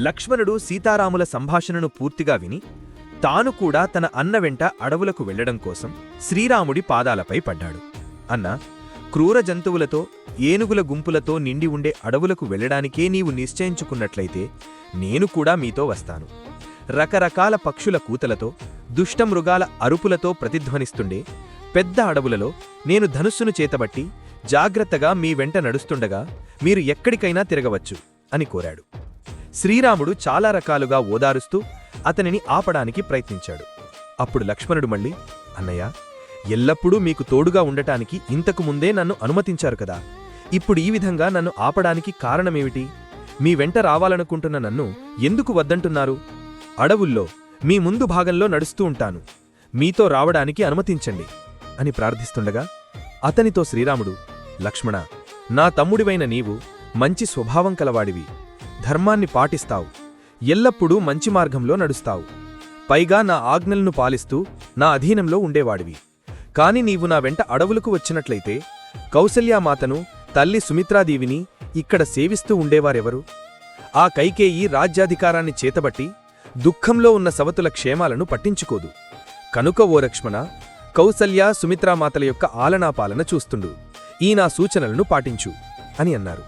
లక్ష్మణుడు సీతారాముల సంభాషణను పూర్తిగా విని తాను కూడా తన అన్న వెంట అడవులకు వెళ్లడం కోసం శ్రీరాముడి పాదాలపై పడ్డాడు. అన్నా, క్రూర జంతువులతో ఏనుగుల గుంపులతో నిండి ఉండే అడవులకు వెళ్లడానికే నీవు నిశ్చయించుకున్నట్లయితే నేను కూడా మీతో వస్తాను. రకరకాల పక్షుల కూతలతో దుష్టమృగాల అరుపులతో ప్రతిధ్వనిస్తుండే పెద్ద అడవులలో నేను ధనుస్సును చేతబట్టి జాగ్రత్తగా మీ వెంట నడుస్తుండగా మీరు ఎక్కడికైనా తిరగవచ్చు అని కోరాడు. శ్రీరాముడు చాలా రకాలుగా ఓదారుస్తూ అతనిని ఆపడానికి ప్రయత్నించాడు. అప్పుడు లక్ష్మణుడు మళ్ళీ, అన్నయ్య, ఎల్లప్పుడూ మీకు తోడుగా ఉండటానికి ఇంతకు ముందే నన్ను అనుమతించారు కదా, ఇప్పుడు ఈ విధంగా నన్ను ఆపడానికి కారణమేమిటి? మీ వెంట రావాలనుకుంటున్న నన్ను ఎందుకు వద్దంటున్నారు? అడవుల్లో మీ ముందు భాగంలో నడుస్తూ ఉంటాను, మీతో రావడానికి అనుమతించండి అని ప్రార్థిస్తుండగా అతనితో శ్రీరాముడు, లక్ష్మణ, నా తమ్ముడివైన నీవు మంచి స్వభావం కలవాడివి, ధర్మాన్ని పాటిస్తావు, ఎల్లప్పుడూ మంచి మార్గంలో నడుస్తావు, పైగా నా ఆజ్ఞలను పాలిస్తూ నా అధీనంలో ఉండేవాడివి. కాని నీవు నా వెంట అడవులకు వచ్చినట్లయితే కౌసల్యామాతను, తల్లి సుమిత్రాదేవిని ఇక్కడ సేవిస్తూ ఉండేవారెవరు? ఆ కైకేయి రాజ్యాధికారాన్ని చేతబట్టి దుఃఖంలో ఉన్న సవతుల క్షేమాలను పట్టించుకోదు. కనుక ఓ లక్ష్మణ, కౌసల్య సుమిత్రామాతల యొక్క ఆలనాపాలన చూస్తుండు, ఈ నా సూచనలను పాటించు అని అన్నారు.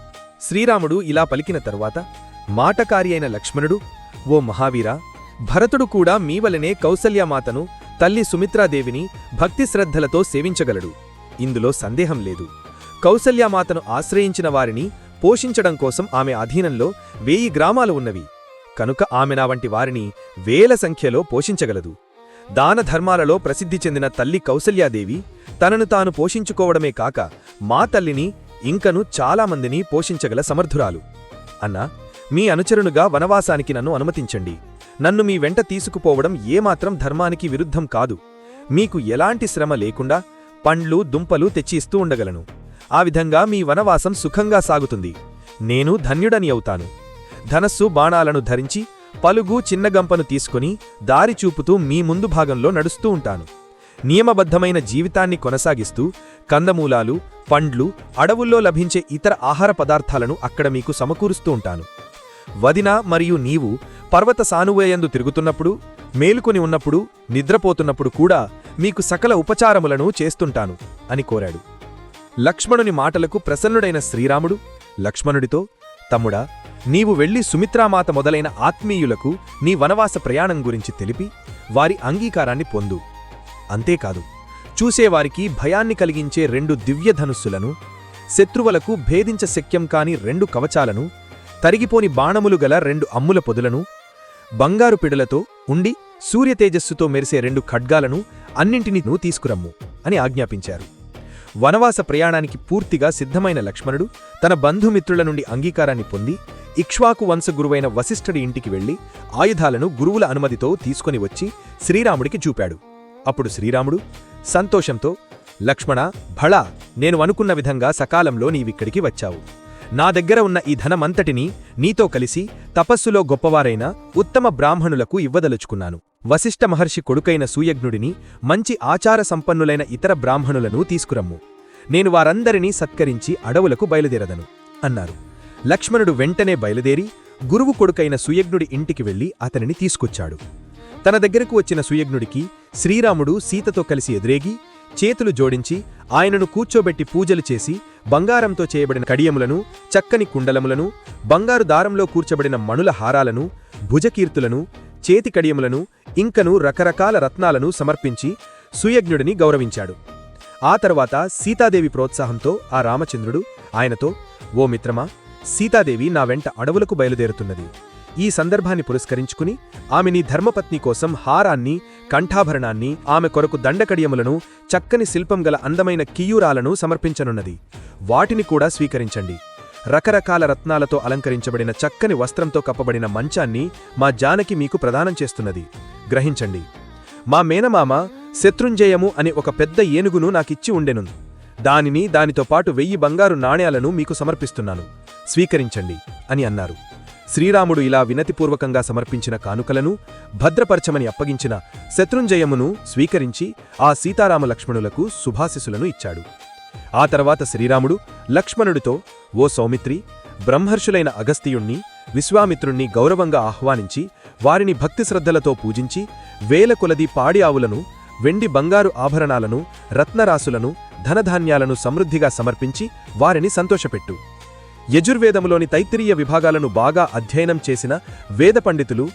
శ్రీరాముడు ఇలా పలికిన తరువాత మాటకారి అయిన లక్ష్మణుడు, ఓ మహావీరా, భరతుడు కూడా మీవలనే కౌసల్యామాతను, తల్లి సుమిత్రాదేవిని భక్తిశ్రద్ధలతో సేవించగలడు, ఇందులో సందేహం లేదు. కౌసల్యామాతను ఆశ్రయించిన వారిని పోషించడం కోసం ఆమె అధీనంలో 1000 గ్రామాలు ఉన్నవి, కనుక ఆమె నా వంటి వారిని వేల సంఖ్యలో పోషించగలదు. దానధర్మాలలో ప్రసిద్ధి చెందిన తల్లి కౌసల్యాదేవి తనను తాను పోషించుకోవడమే కాక మా తల్లిని ఇంకను చాలామందిని పోషించగల సమర్థురాలు. అన్నా, మీ అనుచరునుగా వనవాసానికి నన్ను అనుమతించండి. నన్ను మీ వెంట తీసుకుపోవడం ఏమాత్రం ధర్మానికి విరుద్ధం కాదు. మీకు ఎలాంటి శ్రమ లేకుండా పండ్లు దుంపలు తెచ్చి ఇస్తూ ఉండగలను. ఆ విధంగా మీ వనవాసం సుఖంగా సాగుతుంది. నేను ధన్యుడని అవుతాను. ధనస్సు బాణాలను ధరించి పలుగు చిన్నగంపను తీసుకుని దారి చూపుతూ మీ ముందు భాగంలో నడుస్తూ ఉంటాను. నియమబద్ధమైన జీవితాన్ని కొనసాగిస్తూ కందమూలాలు, పండ్లు, అడవుల్లో లభించే ఇతర ఆహార పదార్థాలను అక్కడ మీకు సమకూరుస్తూ ఉంటాను. వదిన మరియు నీవు పర్వత సానువయందు తిరుగుతున్నప్పుడు, మేలుకొని ఉన్నప్పుడు, నిద్రపోతున్నప్పుడు కూడా మీకు సకల ఉపచారములను చేస్తుంటాను అని కోరాడు. లక్ష్మణుని మాటలకు ప్రసన్నుడైన శ్రీరాముడు లక్ష్మణుడితో, తమ్ముడా, నీవు వెళ్లి సుమిత్రామాత మొదలైన ఆత్మీయులకు నీ వనవాస ప్రయాణం గురించి తెలిపి వారి అంగీకారాన్ని పొందు. అంతేకాదు, చూసేవారికి భయాన్ని కలిగించే 2 దివ్యధనుస్సులను, శత్రువులకు భేదించ శక్యం కాని 2 కవచాలను, తరిగిపోని బాణములు గల 2 అమ్ముల పొదులను, బంగారు పిడలతో ఉండి సూర్యతేజస్సుతో మెరిసే 2 ఖడ్గాలను అన్నింటినీ తీసుకురమ్ము అని ఆజ్ఞాపించారు. వనవాస ప్రయాణానికి పూర్తిగా సిద్ధమైన లక్ష్మణుడు తన బంధుమిత్రుల నుండి అంగీకారాన్ని పొంది ఇక్ష్వాకు వంశగురువైన వశిష్ఠుడి ఇంటికి వెళ్లి ఆయుధాలను గురువుల అనుమతితో తీసుకొని వచ్చి శ్రీరాముడికి చూపాడు. అప్పుడు శ్రీరాముడు సంతోషంతో, లక్ష్మణ, భళా, నేను అనుకున్న విధంగా సకాలంలో నీవిక్కడికి వచ్చావు. నా దగ్గర ఉన్న ఈ ధనమంతటినీ నీతో కలిసి తపస్సులో గొప్పవారైన ఉత్తమ బ్రాహ్మణులకు ఇవ్వదలుచుకున్నాను. వశిష్ఠ మహర్షి కొడుకైన సూయజ్ఞుడిని, మంచి ఆచార సంపన్నులైన ఇతర బ్రాహ్మణులను తీసుకురమ్ము. నేను వారందరినీ సత్కరించి అడవులకు బయలుదేరదను అన్నారు. లక్ష్మణుడు వెంటనే బయలుదేరి గురువు కొడుకైన సూయజ్ఞుడి ఇంటికి వెళ్లి అతనిని తీసుకొచ్చాడు. తన దగ్గరకు వచ్చిన సూయజ్ఞుడికి శ్రీరాముడు సీతతో కలిసి ఎదురేగి చేతులు జోడించి ఆయనను కూర్చోబెట్టి పూజలు చేసి బంగారంతో చేయబడిన కడియములను, చక్కని కుండలములను, బంగారు దారంలో కూర్చబడిన మణుల హారాలను, భుజకీర్తులను, చేతి కడియములను, ఇంకను రకరకాల రత్నాలను సమర్పించి సూయజ్ఞుడిని గౌరవించాడు. ఆ తర్వాత సీతాదేవి ప్రోత్సాహంతో ఆ రామచంద్రుడు ఆయనతో, ఓ మిత్రమా, సీతాదేవి నా వెంట అడవులకు బయలుదేరుతున్నది. ఈ సందర్భాన్ని పురస్కరించుకుని ఆమె నీ ధర్మపత్ని కోసం హారాన్ని, కంఠాభరణాన్ని, ఆమె కొరకు దండకడియములను, చక్కని శిల్పం గల అందమైన కియూరాలను సమర్పించనున్నది. వాటిని కూడా స్వీకరించండి. రకరకాల రత్నాలతో అలంకరించబడిన చక్కని వస్త్రంతో కప్పబడిన మంచాన్ని మా జానకి మీకు ప్రదానం చేస్తున్నది. గ్రహించండి. మా మేనమామ శత్రుంజయము అనే ఒక పెద్ద ఏనుగును నాకిచ్చి ఉండెను. దానిని, దానితో పాటు 1000 బంగారు నాణేలను మీకు సమర్పిస్తున్నాను. స్వీకరించండి అని అన్నారు. శ్రీరాముడు ఇలా వినతిపూర్వకంగా సమర్పించిన కానుకలను భద్రపరచమని అప్పగించిన శత్రుంజయమును స్వీకరించి ఆ సీతారామ లక్ష్మణులకు శుభాశిసులను ఇచ్చాడు. ఆ తర్వాత శ్రీరాముడు లక్ష్మణుడితో, ఓ సౌమిత్రి, బ్రహ్మర్షులైన అగస్త్యుణ్ణి, విశ్వామిత్రుణ్ణి గౌరవంగా ఆహ్వానించి వారిని భక్తిశ్రద్ధలతో పూజించి వేల కొలది పాడి ఆవులను, వెండి బంగారు ఆభరణాలను, రత్నరాసులను, ధనధాన్యాలను సమృద్ధిగా సమర్పించి వారిని సంతోషపెట్టు. యజుర్వేదములోని తైత్తిరీయ విభాగాలను బాగా అధ్యయనం చేసిన వేద పండితులు,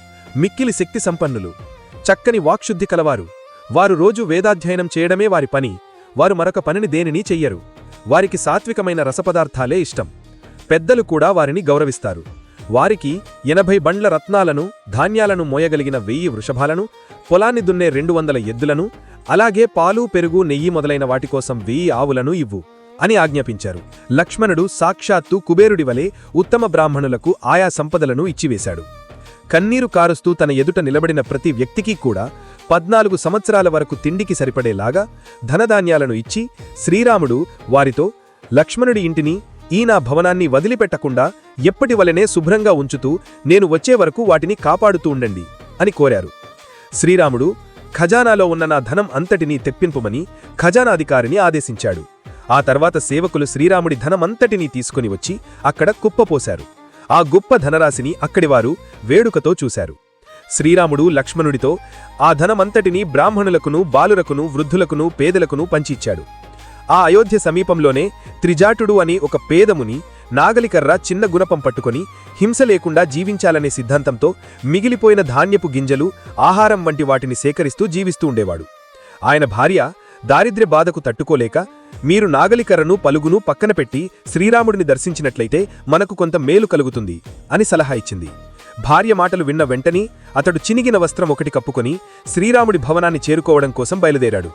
మిక్కిలి శక్తి సంపన్నులు, చక్కని వాక్శుద్ధి కలవారు. వారు రోజు వేదాధ్యయనం చేయడమే వారి పని. వారు మరొక పనిని దేనినీ చెయ్యరు. వారికి సాత్వికమైన రసపదార్థాలే ఇష్టం. పెద్దలు కూడా వారిని గౌరవిస్తారు. వారికి 80 బండ్ల రత్నాలను, ధాన్యాలను మోయగలిగిన 1000 వృషభాలను, పొలాన్ని దున్నే 200 ఎద్దులను, అలాగే పాలు, పెరుగు, నెయ్యి మొదలైన వాటికోసం 1000 ఆవులను ఇవ్వు అని ఆజ్ఞాపించారు. లక్ష్మణుడు సాక్షాత్తు కుబేరుడి వలె ఉత్తమ బ్రాహ్మణులకు ఆయా సంపదలను ఇచ్చివేశాడు. కన్నీరు కారుస్తూ తన ఎదుట నిలబడిన ప్రతి వ్యక్తికీ కూడా 14 సంవత్సరాల వరకు తిండికి సరిపడేలాగా ధనధాన్యాలను ఇచ్చి శ్రీరాముడు వారితో, లక్ష్మణుడి ఇంటిని, ఈ నా భవనాన్ని వదిలిపెట్టకుండా ఎప్పటివలెనే శుభ్రంగా ఉంచుతూ నేను వచ్చే వరకు వాటిని కాపాడుతూ ఉండండి అని కోరారు. శ్రీరాముడు, ఖజానాలో ఉన్న నా ధనం అంతటినీ తెప్పింపుమని ఖజానాధికారిని ఆదేశించాడు. ఆ తర్వాత సేవకులు శ్రీరాముడి ధనమంతటినీ తీసుకుని వచ్చి అక్కడ కుప్పపోశారు. ఆ గొప్ప ధనరాశిని అక్కడివారు వేడుకతో చూశారు. శ్రీరాముడు లక్ష్మణుడితో ఆ ధనమంతటినీ బ్రాహ్మణులకును, బాలురకును, వృద్ధులకును, పేదలకును పంచిచ్చాడు. ఆ అయోధ్య సమీపంలోనే త్రిజాటుడు అని ఒక పేదముని నాగలికర్ర, చిన్న గుణపం పట్టుకొని హింస లేకుండా జీవించాలనే సిద్ధాంతంతో మిగిలిపోయిన ధాన్యపు గింజలు, ఆహారం వంటి వాటిని సేకరిస్తూ జీవిస్తూ ఉండేవాడు. ఆయన భార్య దారిద్ర్య బాధకు తట్టుకోలేక, మీరు నాగలికర్రను, పలుగును పక్కన పెట్టి శ్రీరాముడిని దర్శించినట్లయితే మనకు కొంత మేలు కలుగుతుంది అని సలహా ఇచ్చింది. భార్య మాటలు విన్న వెంటనే అతడు చినిగిన వస్త్రం ఒకటి కప్పుకొని శ్రీరాముడి భవనాన్ని చేరుకోవడం కోసం బయలుదేరాడు.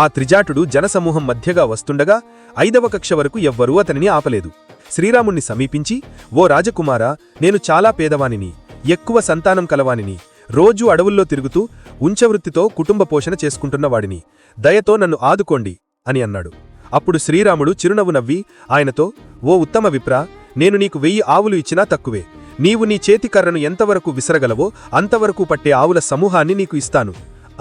ఆ త్రిజాటుడు జనసమూహం మధ్యగా వస్తుండగా 5వ కక్ష వరకు ఎవ్వరూ అతనిని ఆపలేదు. శ్రీరాముణ్ణి సమీపించి, ఓ రాజకుమారా, నేను చాలా పేదవానిని, ఎక్కువ సంతానం కలవానిని, రోజూ అడవుల్లో తిరుగుతూ ఉంచవృత్తితో కుటుంబ పోషణ చేసుకుంటున్నవాడిని, దయతో నన్ను ఆదుకోండి అని అన్నాడు. అప్పుడు శ్రీరాముడు చిరునవ్వు నవ్వి ఆయనతో, ఓ ఉత్తమ విప్రా, నేను నీకు 1000 ఆవులు ఇచ్చినా తక్కువే. నీవు నీ చేతికర్రను ఎంతవరకు విసరగలవో అంతవరకు పట్టే ఆవుల సమూహాన్ని నీకు ఇస్తాను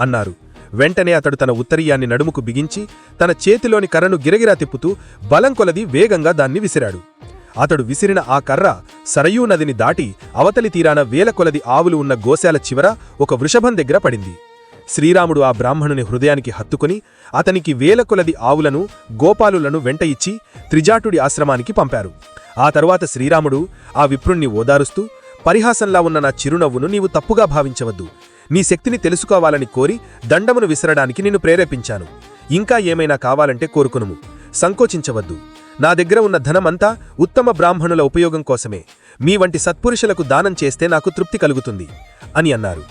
అన్నారు. వెంటనే అతడు తన ఉత్తరీయాన్ని నడుముకు బిగించి తన చేతిలోని కర్రను గిరగిరా తిప్పుతూ బలం కొలది వేగంగా దాన్ని విసిరాడు. అతడు విసిరిన ఆ కర్ర సరయూ నదిని దాటి అవతలి తీరాన వేల కొలది ఆవులు ఉన్న గోశాల చివర ఒక వృషభం దగ్గర పడింది. శ్రీరాముడు ఆ బ్రాహ్మణుని హృదయానికి హత్తుకుని అతనికి వేల కొలది ఆవులను, గోపాలులను వెంట ఇచ్చి త్రిజాటుడి ఆశ్రమానికి పంపారు. ఆ తరువాత శ్రీరాముడు ఆ విప్రుణ్ణి ఓదారుస్తూ, పరిహాసంలా ఉన్న నా చిరునవ్వును నీవు తప్పుగా భావించవద్దు. నీ శక్తిని తెలుసుకోవాలని కోరి దండమును విసరడానికి నిన్ను ప్రేరేపించాను. ఇంకా ఏమైనా కావాలంటే కోరుకునుము, సంకోచించవద్దు. నా దగ్గర ఉన్న ధనమంతా ఉత్తమ బ్రాహ్మణుల ఉపయోగం కోసమే. మీ వంటి సత్పురుషులకు దానం చేస్తే నాకు తృప్తి కలుగుతుంది అని అన్నారు.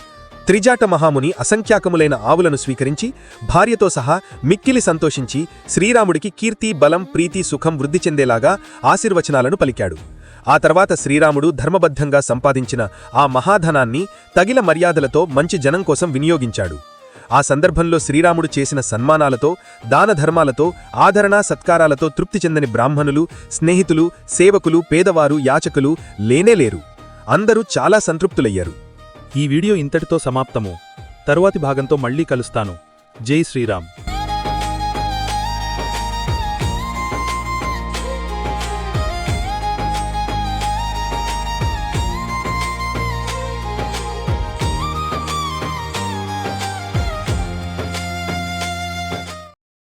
త్రిజాట మహాముని అసంఖ్యాకములైన ఆవులను స్వీకరించి భార్యతో సహా మిక్కిలి సంతోషించి శ్రీరాముడికి కీర్తి, బలం, ప్రీతి, సుఖం వృద్ధి చెందేలాగా ఆశీర్వచనాలను పలికాడు. ఆ తర్వాత శ్రీరాముడు ధర్మబద్ధంగా సంపాదించిన ఆ మహాధనాన్ని తగిన మర్యాదలతో మంచి జనం కోసం వినియోగించాడు. ఆ సందర్భంలో శ్రీరాముడు చేసిన సన్మానాలతో, దానధర్మాలతో, ఆదరణ సత్కారాలతో తృప్తి చెందని బ్రాహ్మణులు, స్నేహితులు, సేవకులు, పేదవారు, యాచకులు లేనేలేరు. అందరూ చాలా సంతృప్తులయ్యారు. ఈ వీడియో ఇంతటితో సమాప్తము. తరువాతి భాగంతో మళ్ళీ కలుస్తాను. జై శ్రీరామ్.